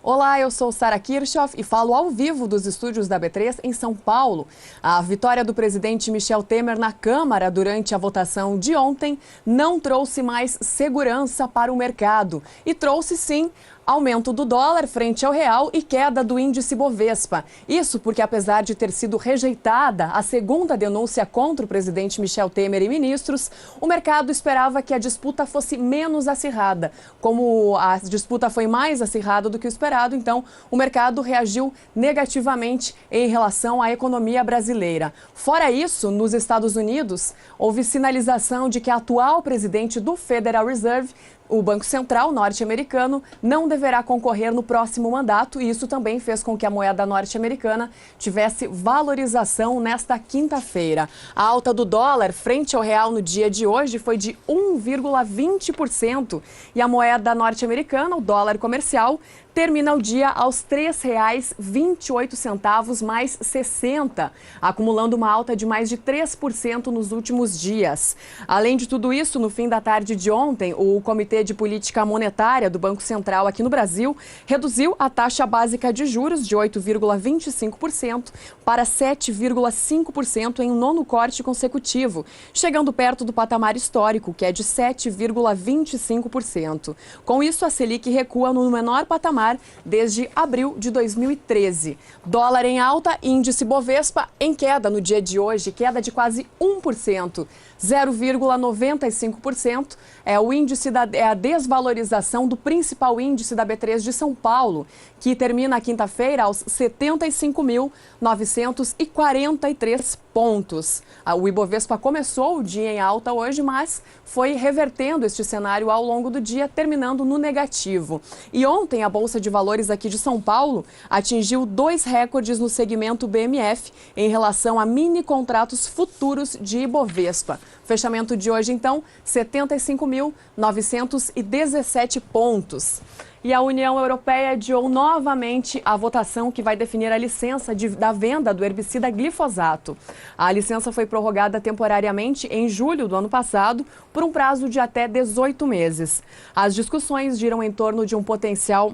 Olá, eu sou Sara Kirchhoff e falo ao vivo dos estúdios da B3 em São Paulo. A vitória do presidente Michel Temer na Câmara durante a votação de ontem não trouxe mais segurança para o mercado e trouxe sim aumento do dólar frente ao real e queda do índice Bovespa. Isso porque, apesar de ter sido rejeitada a segunda denúncia contra o presidente Michel Temer e ministros, o mercado esperava que a disputa fosse menos acirrada. Como a disputa foi mais acirrada do que o esperado, então o mercado reagiu negativamente em relação à economia brasileira. Fora isso, nos Estados Unidos, houve sinalização de que a atual presidente do Federal Reserve, o Banco Central norte-americano, não deverá concorrer no próximo mandato e isso também fez com que a moeda norte-americana tivesse valorização nesta quinta-feira. A alta do dólar frente ao real no dia de hoje foi de 1,20% e a moeda norte-americana, o dólar comercial, termina o dia aos R$ 3,28 mais 60, acumulando uma alta de mais de 3% nos últimos dias. Além de tudo isso, no fim da tarde de ontem, o Comitê de Política Monetária do Banco Central aqui no Brasil reduziu a taxa básica de juros de 8,25% para 7,5% em um nono corte consecutivo, chegando perto do patamar histórico, que é de 7,25%. Com isso, a Selic recua no menor patamar desde abril de 2013. Dólar em alta, índice Bovespa em queda no dia de hoje, queda de quase 1%. 0,95% é o índice é a desvalorização do principal índice da B3 de São Paulo, que termina a quinta-feira aos 75.943 pontos. O Ibovespa começou o dia em alta hoje, mas foi revertendo este cenário ao longo do dia, terminando no negativo. E ontem a Bolsa de Valores aqui de São Paulo atingiu 2 recordes no segmento BMF em relação a mini contratos futuros de Ibovespa. Fechamento de hoje, então, 75.917 pontos. E a União Europeia adiou novamente a votação que vai definir a licença da venda do herbicida glifosato. A licença foi prorrogada temporariamente em julho do ano passado por um prazo de até 18 meses. As discussões giram em torno de um potencial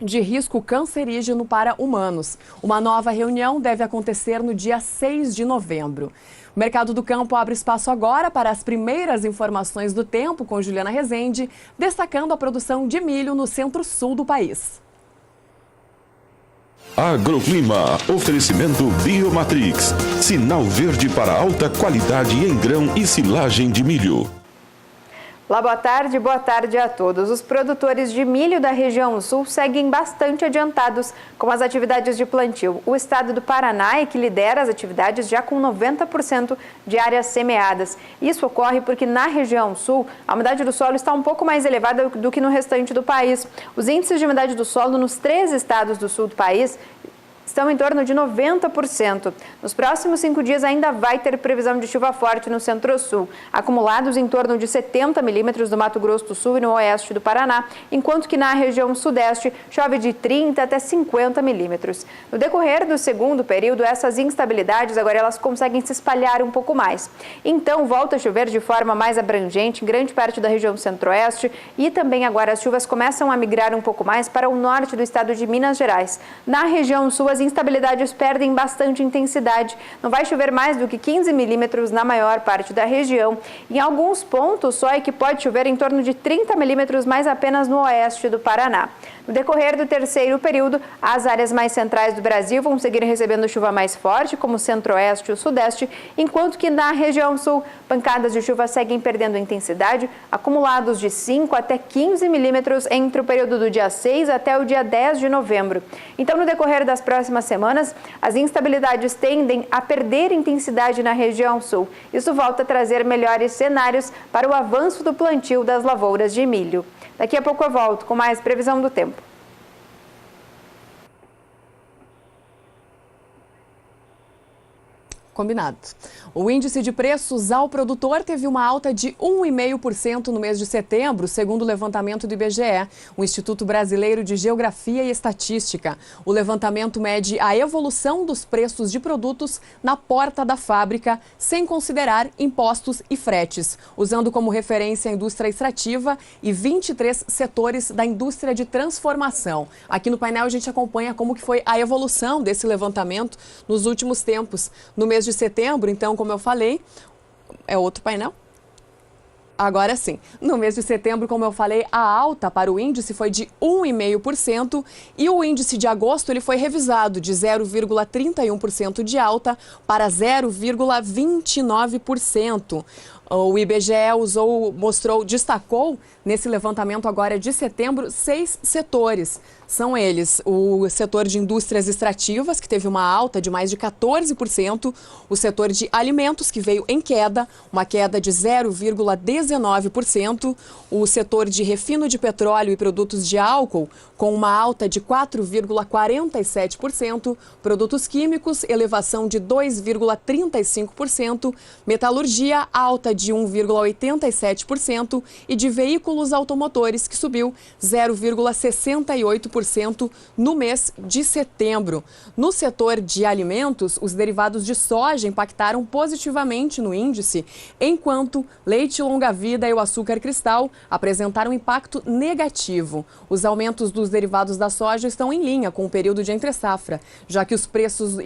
de risco cancerígeno para humanos. Uma nova reunião deve acontecer no dia 6 de novembro. O Mercado do Campo abre espaço agora para as primeiras informações do tempo com Juliana Rezende, destacando a produção de milho no centro-sul do país. Agroclima, oferecimento Biomatrix, sinal verde para alta qualidade em grão e silagem de milho. Olá, boa tarde a todos. Os produtores de milho da região sul seguem bastante adiantados com as atividades de plantio. O estado do Paraná é que lidera as atividades já com 90% de áreas semeadas. Isso ocorre porque na região sul a umidade do solo está um pouco mais elevada do que no restante do país. Os índices de umidade do solo nos 3 estados do sul do país estão em torno de 90%. Nos próximos 5 dias ainda vai ter previsão de chuva forte no centro-sul, acumulados em torno de 70 milímetros no Mato Grosso do Sul e no oeste do Paraná, enquanto que na região sudeste chove de 30 até 50 milímetros. No decorrer do segundo período, essas instabilidades agora elas conseguem se espalhar um pouco mais. Então, volta a chover de forma mais abrangente em grande parte da região centro-oeste e também agora as chuvas começam a migrar um pouco mais para o norte do estado de Minas Gerais. Na região sul, as instabilidades perdem bastante intensidade. Não vai chover mais do que 15 milímetros na maior parte da região. Em alguns pontos, só é que pode chover em torno de 30 milímetros, mas apenas no oeste do Paraná. No decorrer do terceiro período, as áreas mais centrais do Brasil vão seguir recebendo chuva mais forte, como o centro-oeste e o sudeste, enquanto que na região sul, pancadas de chuva seguem perdendo intensidade, acumulados de 5 até 15 milímetros entre o período do dia 6 até o dia 10 de novembro. Então, no decorrer das próximas semanas, as instabilidades tendem a perder intensidade na região sul. Isso volta a trazer melhores cenários para o avanço do plantio das lavouras de milho. Daqui a pouco eu volto com mais previsão do tempo. Combinado. O índice de preços ao produtor teve uma alta de 1,5% no mês de setembro, segundo o levantamento do IBGE, o Instituto Brasileiro de Geografia e Estatística. O levantamento mede a evolução dos preços de produtos na porta da fábrica, sem considerar impostos e fretes, usando como referência a indústria extrativa e 23 setores da indústria de transformação. Aqui no painel a gente acompanha como que foi a evolução desse levantamento nos últimos tempos. No mês de setembro, então, como eu falei, é outro painel? Agora sim. No mês de setembro, como eu falei, a alta para o índice foi de 1,5% e o índice de agosto ele foi revisado de 0,31% de alta para 0,29%. O IBGE destacou nesse levantamento agora de setembro 6 setores. São eles o setor de indústrias extrativas, que teve uma alta de mais de 14%, o setor de alimentos, que veio em queda, uma queda de 0,19%, o setor de refino de petróleo e produtos de álcool, com uma alta de 4,47%, produtos químicos, elevação de 2,35%, metalurgia, alta de 1,87% e de veículos automotores, que subiu 0,68% no mês de setembro. No setor de alimentos, os derivados de soja impactaram positivamente no índice, enquanto leite longa-vida e o açúcar cristal apresentaram impacto negativo. Os aumentos dos derivados da soja estão em linha com o período de entre-safra, já que os preços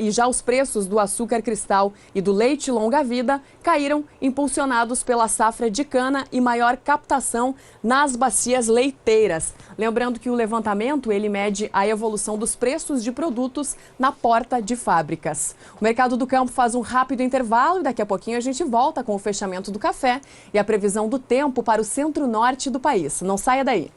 do açúcar cristal e do leite longa-vida caíram, impulsionados pela safra de cana e maior captação nas bacias leiteiras. Lembrando que o levantamento ele mede a evolução dos preços de produtos na porta de fábricas. O Mercado do Campo faz um rápido intervalo e daqui a pouquinho a gente volta com o fechamento do café e a previsão do tempo para o centro-norte do país. Não saia daí.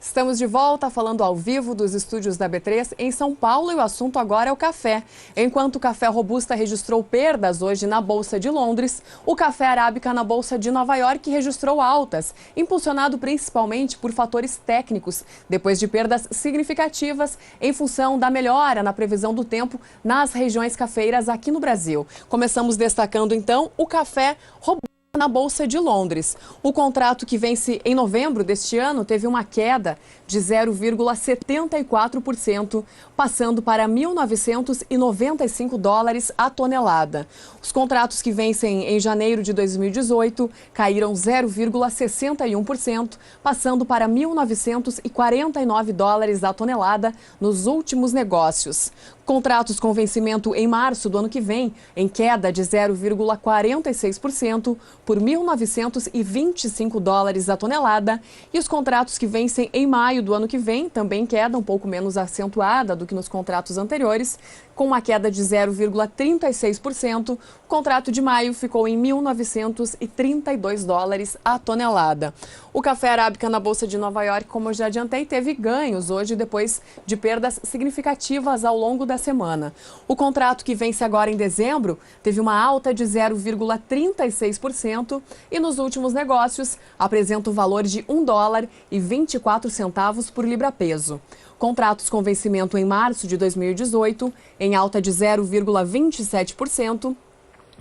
Estamos de volta falando ao vivo dos estúdios da B3 em São Paulo e o assunto agora é o café. Enquanto o café robusta registrou perdas hoje na Bolsa de Londres, o café arábica na Bolsa de Nova York registrou altas, impulsionado principalmente por fatores técnicos, depois de perdas significativas em função da melhora na previsão do tempo nas regiões cafeiras aqui no Brasil. Começamos destacando então o café robusta na Bolsa de Londres. O contrato que vence em novembro deste ano teve uma queda de 0,74%, passando para 1.995 dólares a tonelada. Os contratos que vencem em janeiro de 2018 caíram 0,61%, passando para 1.949 dólares a tonelada nos últimos negócios. Contratos com vencimento em março do ano que vem, em queda de 0,46% por 1.925 dólares a tonelada, e os contratos que vencem em maio do ano que vem, também queda um pouco menos acentuada do que nos contratos anteriores, com uma queda de 0,36%. O contrato de maio ficou em 1.932 dólares a tonelada. O café arábica na Bolsa de Nova York, como eu já adiantei, teve ganhos hoje depois de perdas significativas ao longo da semana. O contrato que vence agora em dezembro teve uma alta de 0,36% e nos últimos negócios apresenta o valor de $1,24 por libra-peso. Contratos com vencimento em março de 2018 em alta de 0,27%.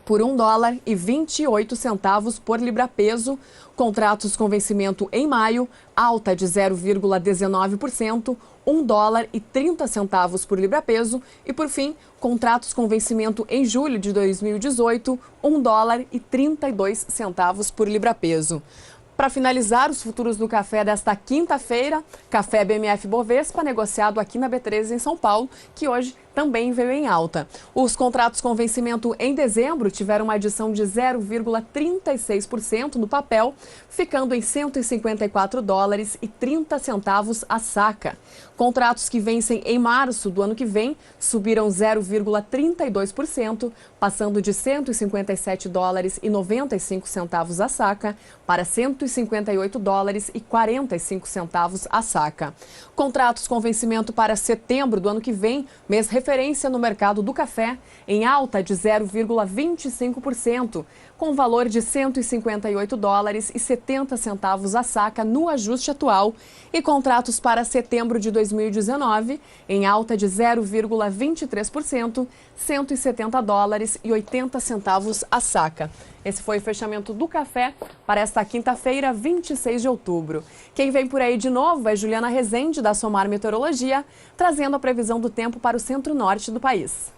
por $1,28 por libra-peso. Contratos com vencimento em maio, alta de 0,19%, $1,30 por libra-peso. E, por fim, contratos com vencimento em julho de 2018, $1,32 por libra-peso. Para finalizar, os futuros do café desta quinta-feira, café BMF Bovespa, negociado aqui na B3 em São Paulo, que hoje também veio em alta. Os contratos com vencimento em dezembro tiveram uma adição de 0,36% no papel, ficando em $154,30 a saca. Contratos que vencem em março do ano que vem subiram 0,32%, passando de $157,95 a saca para $158,45 a saca. Contratos com vencimento para setembro do ano que vem, mês referência no mercado do café, em alta de 0,25%, com valor de $158,70 a saca no ajuste atual, e contratos para setembro de 2019 em alta de 0,23%, $170,80 a saca. Esse foi o fechamento do café para esta quinta-feira, 26 de outubro. Quem vem por aí de novo é Juliana Rezende, da Somar Meteorologia, trazendo a previsão do tempo para o centro-norte do país.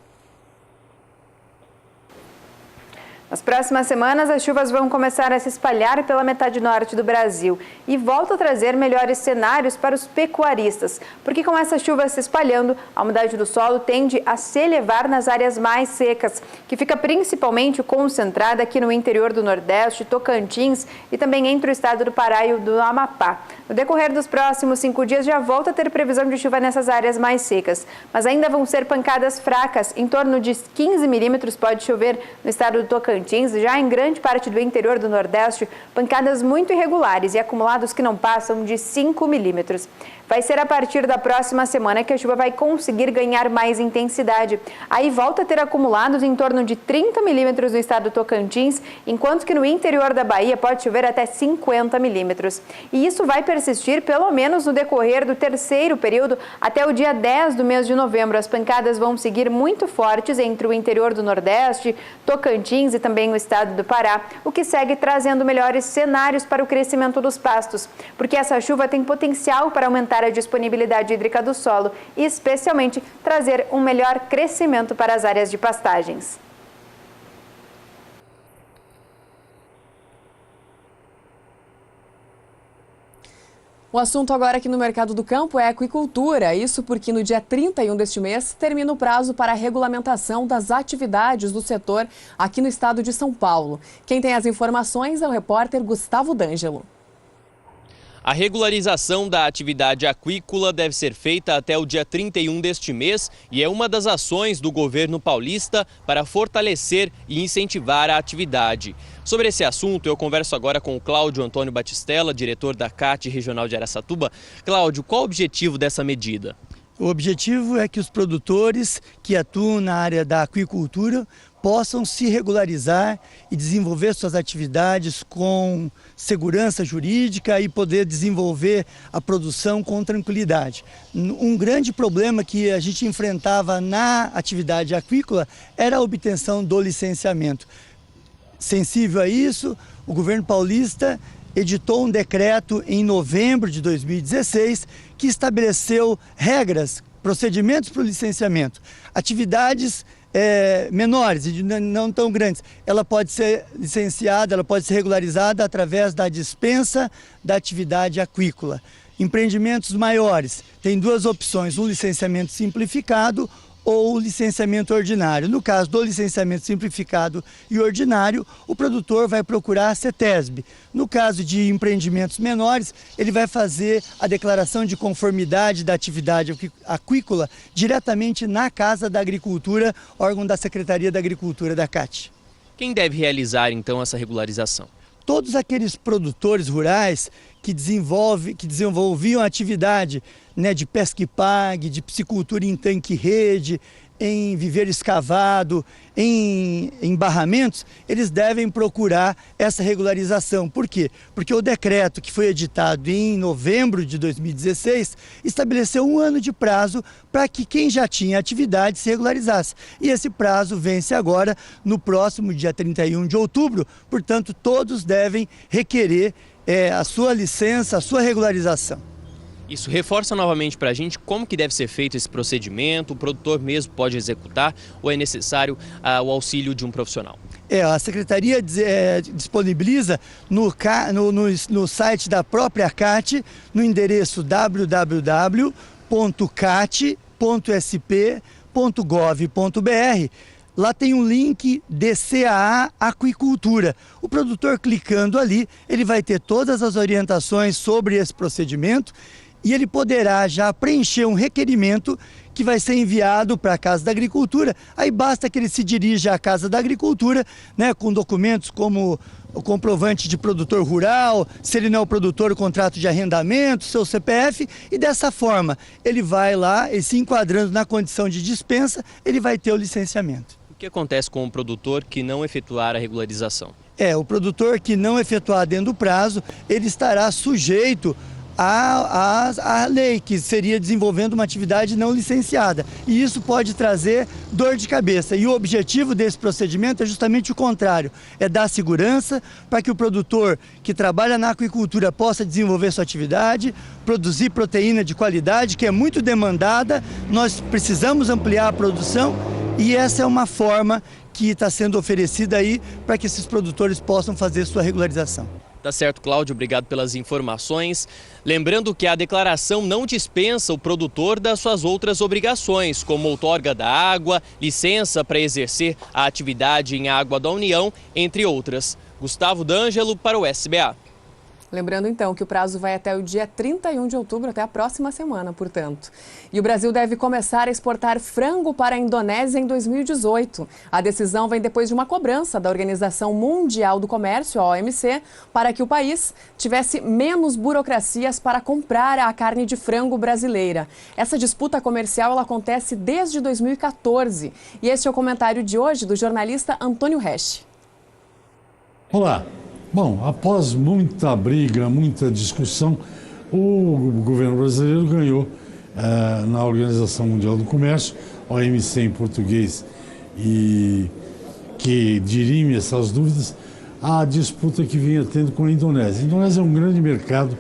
Nas próximas semanas, as chuvas vão começar a se espalhar pela metade norte do Brasil e volta a trazer melhores cenários para os pecuaristas, porque com essa chuva se espalhando, a umidade do solo tende a se elevar nas áreas mais secas, que fica principalmente concentrada aqui no interior do Nordeste, Tocantins e também entre o estado do Pará e o do Amapá. No decorrer dos próximos 5 dias, já volta a ter previsão de chuva nessas áreas mais secas, mas ainda vão ser pancadas fracas, em torno de 15 milímetros pode chover no estado do Tocantins. Já em grande parte do interior do Nordeste, pancadas muito irregulares e acumulados que não passam de 5 milímetros. Vai ser a partir da próxima semana que a chuva vai conseguir ganhar mais intensidade. Aí volta a ter acumulados em torno de 30 milímetros no estado do Tocantins, enquanto que no interior da Bahia pode chover até 50 milímetros. E isso vai persistir pelo menos no decorrer do terceiro período até o dia 10 do mês de novembro. As pancadas vão seguir muito fortes entre o interior do Nordeste, Tocantins e também o estado do Pará, o que segue trazendo melhores cenários para o crescimento dos pastos, porque essa chuva tem potencial para aumentar a disponibilidade hídrica do solo e especialmente trazer um melhor crescimento para as áreas de pastagens. O assunto agora aqui no Mercado do Campo é aquicultura, isso porque no dia 31 deste mês termina o prazo para a regulamentação das atividades do setor aqui no estado de São Paulo. Quem tem as informações é o repórter Gustavo D'Angelo. A regularização da atividade aquícola deve ser feita até o dia 31 deste mês e é uma das ações do governo paulista para fortalecer e incentivar a atividade. Sobre esse assunto, eu converso agora com o Cláudio Antônio Batistella, diretor da CAT Regional de Araçatuba. Cláudio, qual o objetivo dessa medida? O objetivo é que os produtores que atuam na área da aquicultura possam se regularizar e desenvolver suas atividades com segurança jurídica e poder desenvolver a produção com tranquilidade. Um grande problema que a gente enfrentava na atividade aquícola era a obtenção do licenciamento. Sensível a isso, o governo paulista editou um decreto em novembro de 2016 que estabeleceu regras, procedimentos para o licenciamento. Atividades menores e não tão grandes, ela pode ser licenciada, ela pode ser regularizada através da dispensa da atividade aquícola. Empreendimentos maiores têm duas opções, um licenciamento simplificado ou licenciamento ordinário. No caso do licenciamento simplificado e ordinário, o produtor vai procurar a CETESB. No caso de empreendimentos menores, ele vai fazer a declaração de conformidade da atividade aquícola diretamente na Casa da Agricultura, órgão da Secretaria da Agricultura da CAT. Quem deve realizar então essa regularização? Todos aqueles produtores rurais que desenvolviam atividade de pesca e pague, de piscicultura em tanque-rede, em viveiro escavado, em barramentos, eles devem procurar essa regularização. Por quê? Porque o decreto que foi editado em novembro de 2016 estabeleceu 1 ano de prazo para que quem já tinha atividade se regularizasse. E esse prazo vence agora no próximo dia 31 de outubro, portanto todos devem requerer a sua licença, a sua regularização. Isso reforça novamente para a gente como que deve ser feito esse procedimento, o produtor mesmo pode executar ou é necessário o auxílio de um profissional? A Secretaria disponibiliza no site da própria CAT, no endereço www.cat.sp.gov.br. Lá tem um link DCAA Aquicultura. O produtor clicando ali, ele vai ter todas as orientações sobre esse procedimento e ele poderá já preencher um requerimento que vai ser enviado para a Casa da Agricultura. Aí basta que ele se dirija à Casa da Agricultura, com documentos como o comprovante de produtor rural, se ele não é o produtor, o contrato de arrendamento, seu CPF, e dessa forma ele vai lá e se enquadrando na condição de dispensa, ele vai ter o licenciamento. que acontece com o produtor que não efetuar a regularização? O produtor que não efetuar dentro do prazo, ele estará sujeito à lei, que seria desenvolvendo uma atividade não licenciada. E isso pode trazer dor de cabeça. E o objetivo desse procedimento é justamente o contrário, é dar segurança para que o produtor que trabalha na aquicultura possa desenvolver sua atividade, produzir proteína de qualidade, que é muito demandada. Nós precisamos ampliar a produção e essa é uma forma que está sendo oferecida aí para que esses produtores possam fazer sua regularização. Tá certo, Cláudio, obrigado pelas informações. Lembrando que a declaração não dispensa o produtor das suas outras obrigações, como outorga da água, licença para exercer a atividade em água da União, entre outras. Gustavo D'Angelo para o SBA. Lembrando então que o prazo vai até o dia 31 de outubro, até a próxima semana, portanto. E o Brasil deve começar a exportar frango para a Indonésia em 2018. A decisão vem depois de uma cobrança da Organização Mundial do Comércio, a OMC, para que o país tivesse menos burocracias para comprar a carne de frango brasileira. Essa disputa comercial ela acontece desde 2014. E este é o comentário de hoje do jornalista Antônio Resch. Olá. Bom, após muita briga, muita discussão, o governo brasileiro ganhou na Organização Mundial do Comércio, OMC em português, e que dirime essas dúvidas, a disputa que vinha tendo com a Indonésia. A Indonésia é um grande mercado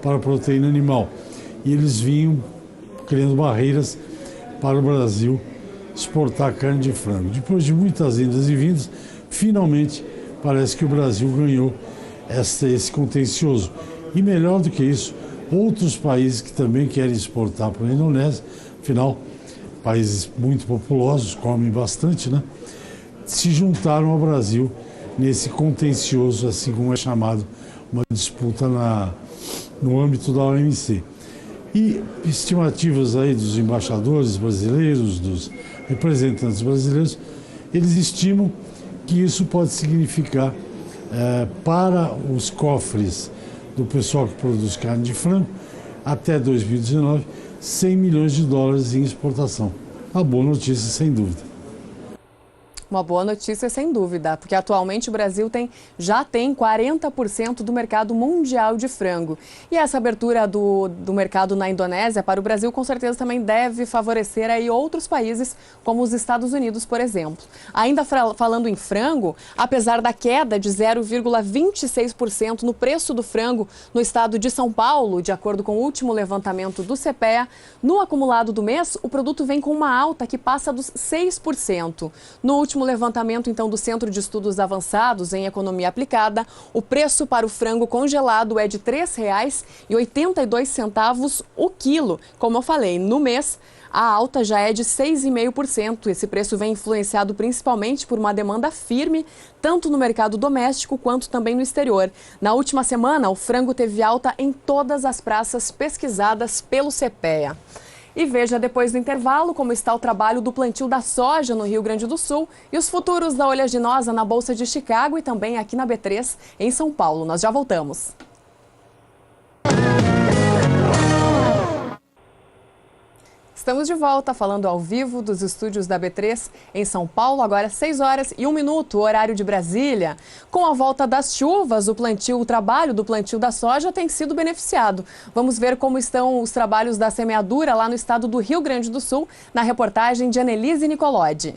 para a proteína animal e eles vinham criando barreiras para o Brasil exportar carne de frango. Depois de muitas indas e vindas, finalmente parece que o Brasil ganhou esse contencioso. E melhor do que isso, outros países que também querem exportar para a Indonésia, afinal, países muito populosos, comem bastante, né? Se juntaram ao Brasil nesse contencioso, assim como é chamado, uma disputa no âmbito da OMC. E estimativas aí dos embaixadores brasileiros, dos representantes brasileiros, eles estimam que isso pode significar para os cofres do pessoal que produz carne de frango, até 2019, 100 milhões de dólares em exportação. Uma boa notícia, sem dúvida. Uma boa notícia, sem dúvida, porque atualmente o Brasil já tem 40% do mercado mundial de frango. E essa abertura do mercado na Indonésia para o Brasil, com certeza, também deve favorecer aí outros países, como os Estados Unidos, por exemplo. Ainda falando em frango, apesar da queda de 0,26% no preço do frango no estado de São Paulo, de acordo com o último levantamento do CPEA, no acumulado do mês, o produto vem com uma alta que passa dos 6%. No último levantamento, então, do Centro de Estudos Avançados em Economia Aplicada, o preço para o frango congelado é de R$ 3,82 o quilo. Como eu falei, no mês, a alta já é de 6,5%. Esse preço vem influenciado principalmente por uma demanda firme, tanto no mercado doméstico quanto também no exterior. Na última semana, o frango teve alta em todas as praças pesquisadas pelo CPEA. E veja depois do intervalo como está o trabalho do plantio da soja no Rio Grande do Sul e os futuros da oleaginosa na Bolsa de Chicago e também aqui na B3 em São Paulo. Nós já voltamos. Estamos de volta falando ao vivo dos estúdios da B3 em São Paulo, agora 6h01, horário de Brasília. Com a volta das chuvas, o trabalho do plantio da soja tem sido beneficiado. Vamos ver como estão os trabalhos da semeadura lá no estado do Rio Grande do Sul, na reportagem de Annelise Nicolodi.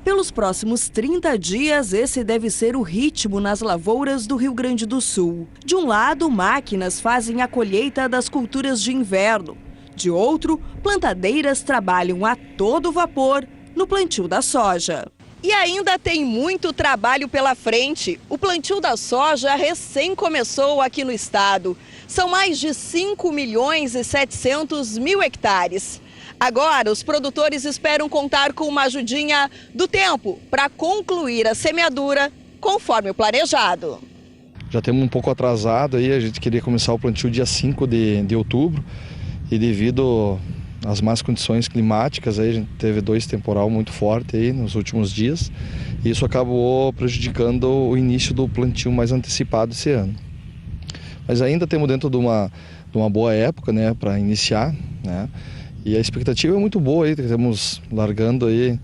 Pelos próximos 30 dias, esse deve ser o ritmo nas lavouras do Rio Grande do Sul. De um lado, máquinas fazem a colheita das culturas de inverno. De outro, plantadeiras trabalham a todo vapor no plantio da soja. E ainda tem muito trabalho pela frente. O plantio da soja recém começou aqui no estado. São mais de 5.700.000 hectares. Agora, os produtores esperam contar com uma ajudinha do tempo para concluir a semeadura conforme o planejado. Já temos um pouco atrasado aí, a gente queria começar o plantio dia 5 de outubro. E devido às más condições climáticas, aí a gente teve 2 temporal muito forte aí nos últimos dias. E isso acabou prejudicando o início do plantio mais antecipado esse ano. Mas ainda temos dentro de uma boa época, né, para iniciar, né? E a expectativa é muito boa aí, estamos largando aí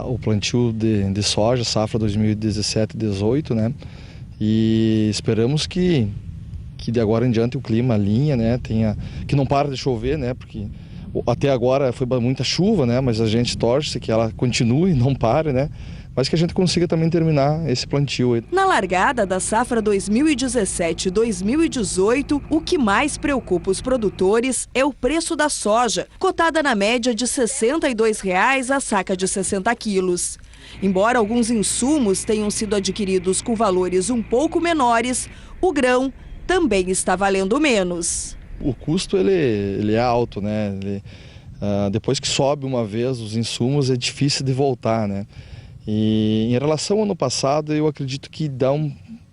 o plantio de soja, safra 2017-18, né? E esperamos que de agora em diante o clima alinha, né? Que não para de chover, né? Porque até agora foi muita chuva, né? Mas a gente torce que ela continue, não pare, né? Mas que a gente consiga também terminar esse plantio aí. Na largada da safra 2017-2018, o que mais preocupa os produtores é o preço da soja, cotada na média de R$ 62,00 a saca de 60 quilos. Embora alguns insumos tenham sido adquiridos com valores um pouco menores, o grão também está valendo menos. O custo ele é alto, né? Depois que sobe uma vez os insumos é difícil de voltar, né? E em relação ao ano passado, eu acredito que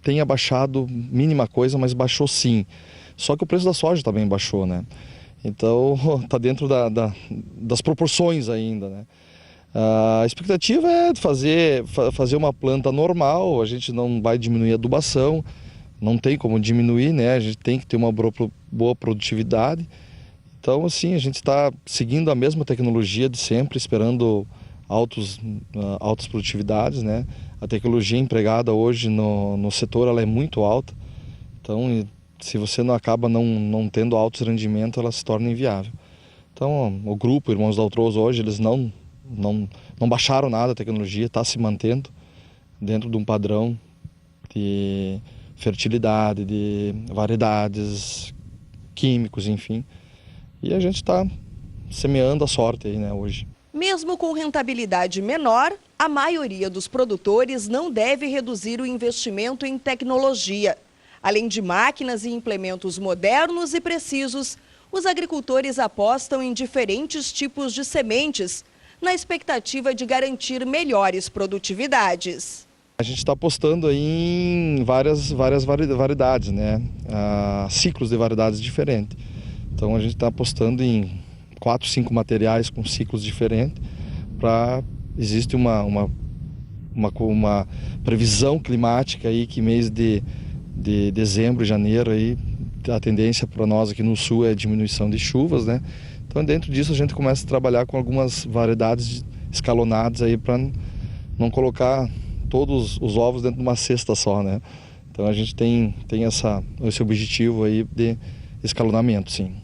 tenha baixado mínima coisa, mas baixou sim. Só que o preço da soja também baixou, né? Então está dentro das proporções ainda, né? A expectativa é fazer uma planta normal, a gente não vai diminuir a adubação, não tem como diminuir, né? A gente tem que ter uma boa produtividade. Então, assim, a gente está seguindo a mesma tecnologia de sempre, esperando altas produtividades, né? A tecnologia empregada hoje no setor ela é muito alta, então se você não acaba não tendo altos rendimentos, ela se torna inviável. Então o grupo Irmãos Daltroso hoje eles não baixaram nada, a tecnologia está se mantendo dentro de um padrão de fertilidade, de variedades, químicos, enfim, e a gente está semeando a sorte aí, né, hoje. Mesmo com rentabilidade menor, a maioria dos produtores não deve reduzir o investimento em tecnologia. Além de máquinas e implementos modernos e precisos, os agricultores apostam em diferentes tipos de sementes, na expectativa de garantir melhores produtividades. A gente está apostando aí em várias variedades, né? Ciclos de variedades diferentes. Então a gente está apostando em 4, 5 materiais com ciclos diferentes. Existe uma previsão climática aí que mês de dezembro e janeiro aí a tendência para nós aqui no sul é a diminuição de chuvas, né? Então dentro disso a gente começa a trabalhar com algumas variedades escalonadas aí para não colocar todos os ovos dentro de uma cesta só, né? Então a gente tem esse objetivo aí de escalonamento, sim.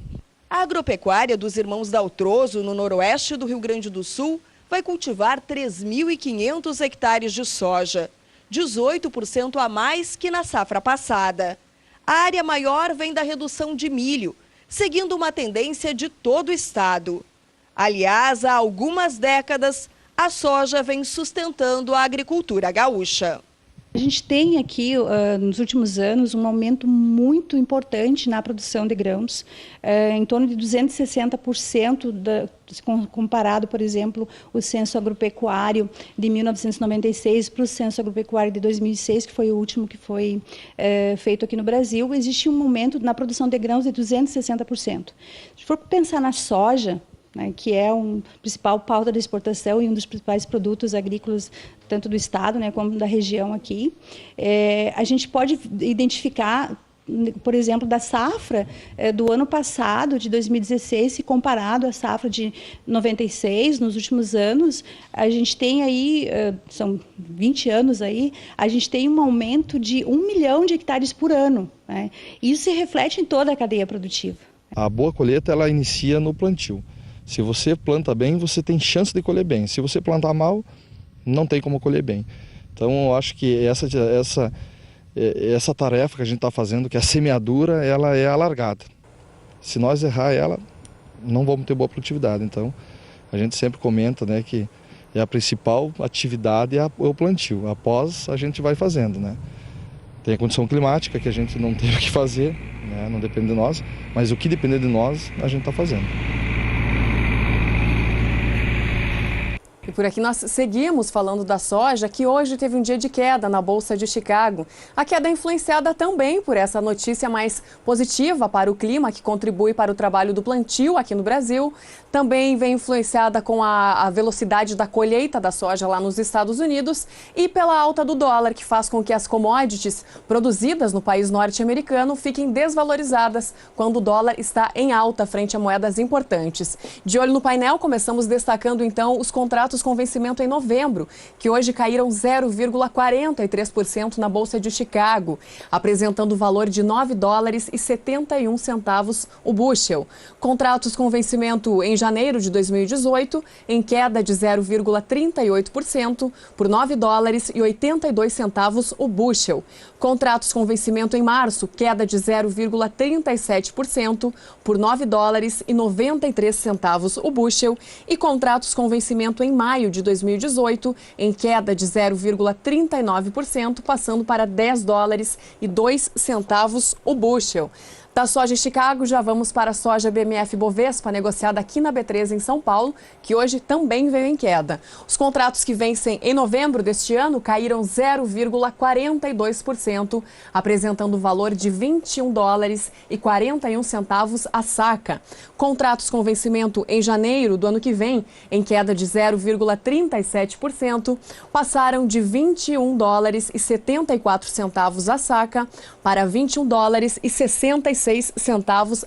A agropecuária dos Irmãos Daltroso, no noroeste do Rio Grande do Sul, vai cultivar 3.500 hectares de soja, 18% a mais que na safra passada. A área maior vem da redução de milho, seguindo uma tendência de todo o estado. Aliás, há algumas décadas, a soja vem sustentando a agricultura gaúcha. A gente tem aqui, nos últimos anos, um aumento muito importante na produção de grãos, em torno de 260%, comparado, por exemplo, o censo agropecuário de 1996 para o censo agropecuário de 2006, que foi o último que foi feito aqui no Brasil. Existe um aumento na produção de grãos de 260%. Se for pensar na soja, né, que é um principal pauta da exportação e um dos principais produtos agrícolas, tanto do estado, né, como da região aqui, a gente pode identificar, por exemplo, da safra do ano passado, de 2016, se comparado à safra de 96, nos últimos anos, a gente tem aí, são 20 anos aí, a gente tem um aumento de 1 milhão de hectares por ano, né? Isso se reflete em toda a cadeia produtiva. A boa colheita, ela inicia no plantio. Se você planta bem, você tem chance de colher bem. Se você plantar mal, não tem como colher bem. Então, eu acho que essa tarefa que a gente está fazendo, que é a semeadura, ela é alargada. Se nós errar ela, não vamos ter boa produtividade. Então, a gente sempre comenta, né, que a principal atividade é o plantio. Após, a gente vai fazendo, né? Tem a condição climática que a gente não tem o que fazer, né? Não depende de nós, mas o que depender de nós, a gente está fazendo. E por aqui nós seguimos falando da soja, que hoje teve um dia de queda na Bolsa de Chicago. A queda é influenciada também por essa notícia mais positiva para o clima, que contribui para o trabalho do plantio aqui no Brasil. Também vem influenciada com a velocidade da colheita da soja lá nos Estados Unidos e pela alta do dólar, que faz com que as commodities produzidas no país norte-americano fiquem desvalorizadas quando o dólar está em alta frente a moedas importantes. De olho no painel, começamos destacando então os contratos com vencimento em novembro, que hoje caíram 0,43% na Bolsa de Chicago, apresentando valor de $9,71 o bushel. Contratos com vencimento em janeiro de 2018, em queda de 0,38% por $9,82 o bushel. Contratos com vencimento em março, queda de 0,37% por $9,93 o bushel. E contratos com vencimento em maio de 2018, em queda de 0,39%, passando para $10,02 o bushel. Da soja em Chicago, já vamos para a soja BMF Bovespa, negociada aqui na B3 em São Paulo, que hoje também veio em queda. Os contratos que vencem em novembro deste ano caíram 0,42%, apresentando valor de $21,41 a saca. Contratos com vencimento em janeiro do ano que vem, em queda de 0,37%, passaram de $21,74 a saca para $21,66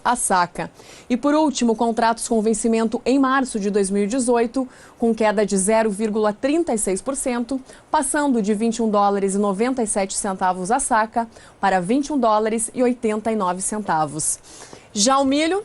a saca. E por último, contratos com vencimento em março de 2018, com queda de 0,36%, passando de $21,97 a saca para $21,89. Já o milho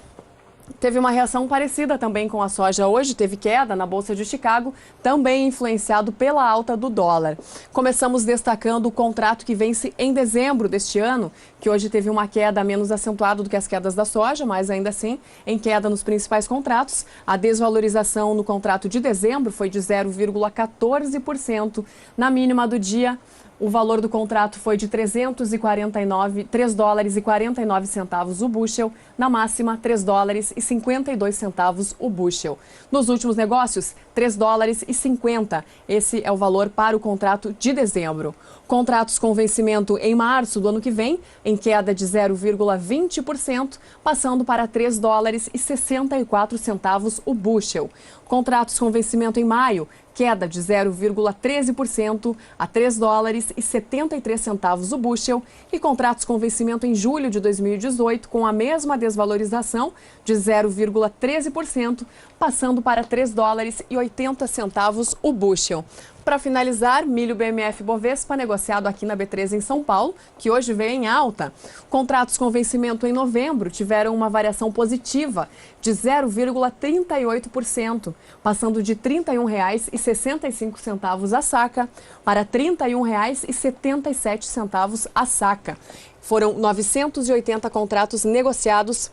teve uma reação parecida também com a soja. Hoje teve queda na Bolsa de Chicago, também influenciado pela alta do dólar. Começamos destacando o contrato que vence em dezembro deste ano, que hoje teve uma queda menos acentuada do que as quedas da soja, mas ainda assim em queda nos principais contratos. A desvalorização no contrato de dezembro foi de 0,14%. Na mínima do dia, o valor do contrato foi de $3,49 o bushel, na máxima $3,52 o bushel. Nos últimos negócios, $3,50. Esse é o valor para o contrato de dezembro. Contratos com vencimento em março do ano que vem, em queda de 0,20%, passando para $3,64 o bushel. Contratos com vencimento em maio, queda de 0,13% a $3,73 o bushel, e contratos com vencimento em julho de 2018 com a mesma desvalorização de 0,13%, passando para $3,80 o bushel. Para finalizar, milho BMF Bovespa negociado aqui na B3 em São Paulo, que hoje veio em alta. Contratos com vencimento em novembro tiveram uma variação positiva de 0,38%, passando de R$ 31,65 a saca para R$ 31,77 a saca. Foram 980 contratos negociados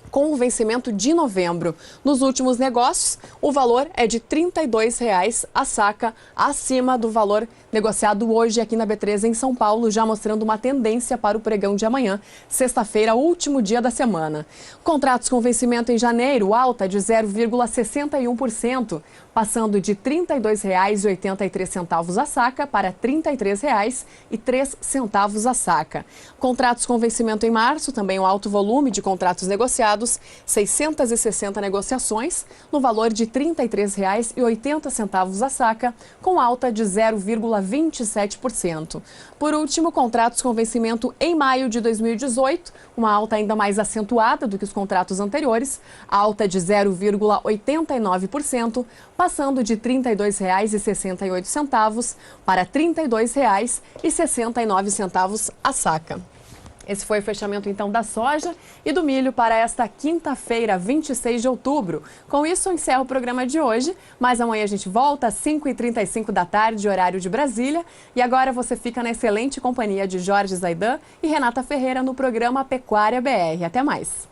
com o vencimento de novembro. Nos últimos negócios, o valor é de R$ 32,00 a saca, acima do valor negociado hoje aqui na B3 em São Paulo, já mostrando uma tendência para o pregão de amanhã, sexta-feira, último dia da semana. Contratos com vencimento em janeiro, alta de 0,61%, passando de R$ 32,83 a saca para R$ 33,03 a saca. Contratos com vencimento em março, também um alto volume de contratos negociados, 660 negociações, no valor de R$ 33,80 a saca, com alta de 0,27%. Por último, contratos com vencimento em maio de 2018, uma alta ainda mais acentuada do que os contratos anteriores, alta de 0,89%, passando de R$ 32,68 para R$ 32,69 a saca. Esse foi o fechamento, então, da soja e do milho para esta quinta-feira, 26 de outubro. Com isso, eu encerro o programa de hoje, mas amanhã a gente volta às 5h35 da tarde, horário de Brasília. E agora você fica na excelente companhia de Jorge Zaidan e Renata Ferreira no programa Pecuária BR. Até mais!